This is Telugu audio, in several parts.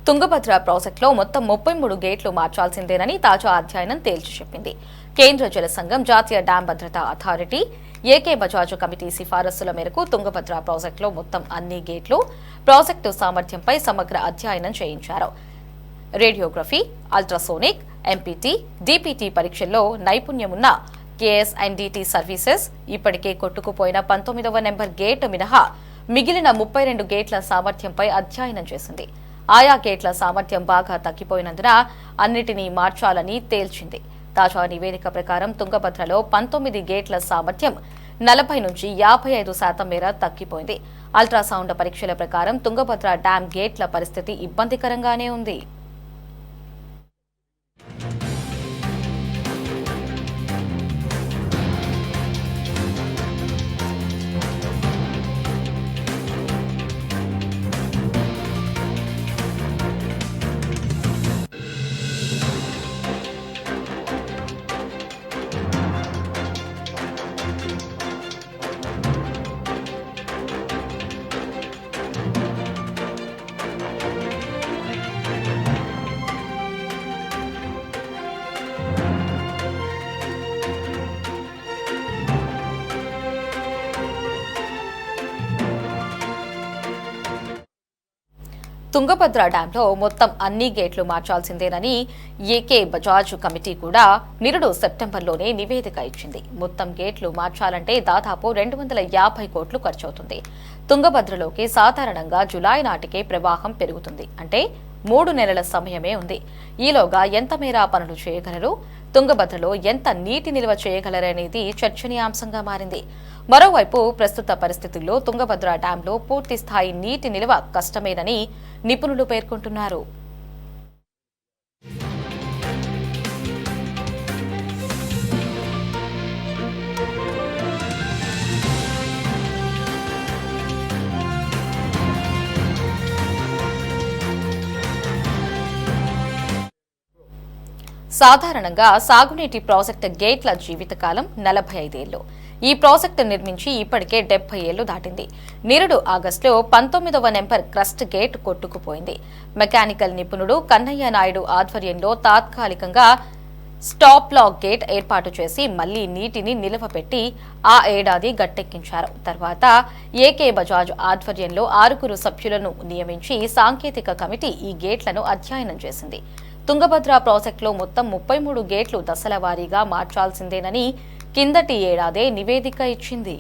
తుంగభద్ర ప్రాజెక్టులో మొత్తం 33 గేట్లు మార్చాల్సిందేనని తాజా అధ్యయనం తేల్చి చెప్పింది. కేంద్ర జల సంఘం, జాతీయ డ్యాం భద్రతా అథారిటీ, ఏకే బజాజ్ కమిటీ సిఫారసుల మేరకు తుంగభద్ర ప్రాజెక్టులో మొత్తం అన్ని గేట్లు ప్రాజెక్టు సామర్థ్యంపై సమగ్ర అధ్యయనం చేయించారు. రేడియోగ్రఫీ, అల్ట్రాసోనిక్, ఎంపీటీ, డీపీటీ పరీక్షల్లో నైపుణ్యమున్న కేఎస్ఎన్డీటీ సర్వీసెస్ ఇప్పటికే కొట్టుకుపోయిన 19వ నెంబర్ గేట్ మినహా మిగిలిన 32 గేట్ల సామర్థ్యంపై అధ్యయనం చేసింది. ఆయా గేట్ల సామర్థ్యం బాగా తగ్గిపోయినందున అన్నిటినీ మార్చాలని తేల్చింది. తాజా నివేదిక ప్రకారం తుంగభద్రలో 19 గేట్ల సామర్థ్యం 40 నుంచి 55% మేర తగ్గిపోయింది. అల్ట్రాసౌండ్ పరీక్షల ప్రకారం తుంగభద్ర డ్యాం గేట్ల పరిస్థితి ఇబ్బందికరంగానే ఉంది. తుంగభద్ర డ్యాంలో మొత్తం అన్ని గేట్లు మార్చాల్సిందేనని ఏకే బజాజ్ కమిటీ కూడా నిరుడు సెప్టెంబర్లోనే నివేదిక ఇచ్చింది. మొత్తం గేట్లు మార్చాలంటే దాదాపు 250 కోట్లు ఖర్చవుతుంది. తుంగభద్రలోకి సాధారణంగా జులై నాటికే ప్రవాహం పెరుగుతుంది. అంటే 3 నెలల సమయమే ఉంది. ఈలోగా ఎంత మేర పనులు చేయగలరు, తుంగభద్రలో ఎంత నీటి నిల్వ చేయగలరనేది చర్చనీయాంశంగా మారింది. మరోవైపు ప్రస్తుత పరిస్థితుల్లో తుంగభద్ర డ్యాంలో పూర్తి స్థాయి నీటి నిల్వ కష్టమేనని నిపుణులు పేర్కొంటున్నారు. సాధారణంగా సాగునీటి ప్రాజెక్టు గేట్ల జీవితకాలం 45 ఏళ్లు. ఈ ప్రాజెక్టు నిర్మించి ఇప్పటికే 70 ఏళ్లు దాటింది. నిరుడు ఆగస్టులో 19వ నెంబర్ క్రస్ట్ గేట్ కొట్టుకుపోయింది. మెకానికల్ నిపుణుడు కన్నయ్య నాయుడు ఆధ్వర్యంలో తాత్కాలికంగా స్టాప్ లాక్ గేట్ ఏర్పాటు చేసి మళ్లీ నీటిని నిలవపెట్టి ఆ ఏడాది గట్టెక్కించారు. తర్వాత ఏకే బజాజ్ ఆధ్వర్యంలో 6 సభ్యులను నియమించి సాంకేతిక కమిటీ ఈ గేట్లను అధ్యయనం చేసింది. తుంగభద్ర ప్రాజెక్టులో మొత్తం 33 గేట్లు దశల వారీగా మార్చాల్సిందేనని కిందటి ఏడాదే నివేదిక ఇచ్చింది.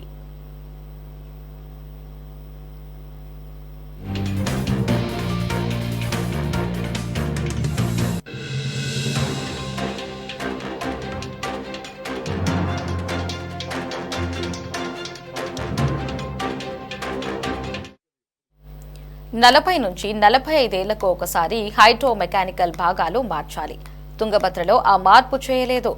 నలభై నుంచి 45 ఏళ్లకు ఒకసారి హైడ్రో మెకానికల్ భాగాలు మార్చాలి. తుంగభద్రలో ఆ మార్పు చేయలేదు.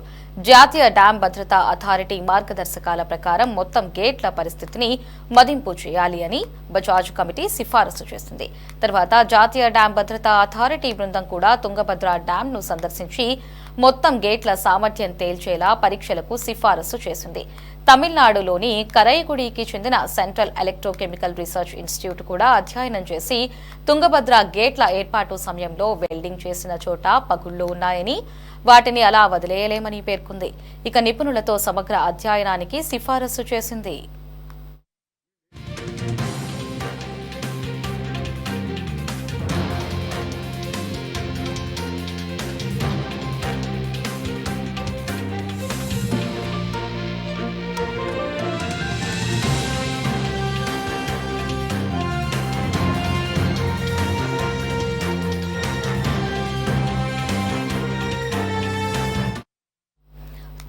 జాతీయ డ్యాం భద్రతా అథారిటీ మార్గదర్శకాల ప్రకారం మొత్తం గేట్ల పరిస్థితిని మదింపు చేయాలి అని బజాజ్ కమిటీ సిఫారసు చేసింది. తర్వాత జాతీయ డ్యాం భద్రతా అథారిటీ బృందం కూడా తుంగభద్ర డ్యాంను సందర్శించి మొత్తం గేట్ల సామర్థ్యం తేల్చేలా పరీక్షలకు సిఫారసు చేసింది. తమిళనాడులోని కరైగుడికి చెందిన సెంట్రల్ ఎలక్ట్రోకెమికల్ రీసెర్చ్ ఇన్స్టిట్యూట్ కూడా అధ్యయనం చేసి తుంగభద్ర గేట్ల ఏర్పాటు సమయంలో వెల్డింగ్ చేసిన చోట పగుళ్లు ఉన్నాయని, వాటిని అలా వదిలేయలేమని పేర్కొంది. ఇక నిపుణులతో సమగ్ర అధ్యయనానికి సిఫారసు చేసింది.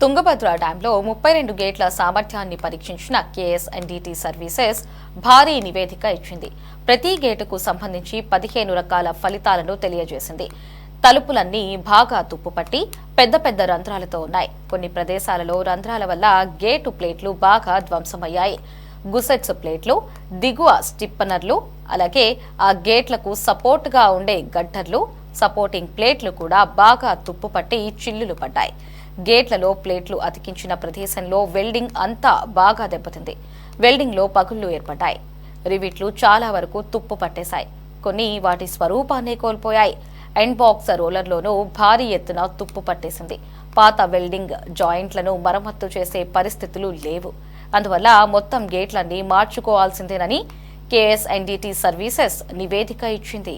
తుంగభద్ర డ్యాంలో 32 గేట్ల సామర్థ్యాన్ని పరీక్షించిన కేఎస్ఎన్డీటీ సర్వీసెస్ భారీ నివేదిక ఇచ్చింది. ప్రతి గేటుకు సంబంధించి 15 రకాల ఫలితాలను తెలియజేసింది. తలుపులన్నీ బాగా తుప్పుపట్టి పెద్ద పెద్ద రంధ్రాలతో ఉన్నాయి. కొన్ని ప్రదేశాలలో రంధ్రాల వల్ల గేటు ప్లేట్లు బాగా ధ్వంసమయ్యాయి. గుసెట్స్ ప్లేట్లు, దిగువ స్టిప్పనర్లు, అలాగే ఆ గేట్లకు సపోర్ట్గా ఉండే గడ్డర్లు, సపోర్టింగ్ ప్లేట్లు కూడా బాగా తుప్పుపట్టి చిల్లులు పడ్డాయి. గేట్లలో ప్లేట్లు అతికించిన ప్రదేశంలో వెల్డింగ్ అంతా బాగా దెబ్బతింది. వెల్డింగ్లో పగుళ్లు ఏర్పడ్డాయి. రివిట్లు చాలా వరకు తుప్పు పట్టేశాయి. కొన్ని వాటి స్వరూపాన్నే కోల్పోయాయి. ఎండ్ బాక్స్ రోలర్లోనూ భారీ ఎత్తున తుప్పు పట్టేసింది. పాత వెల్డింగ్ జాయింట్లను మరమ్మత్తు చేసే పరిస్థితులు లేవు. అందువల్ల మొత్తం గేట్లన్నీ మార్చుకోవాల్సిందేనని KSNDT సర్వీసెస్ నివేదిక ఇచ్చింది.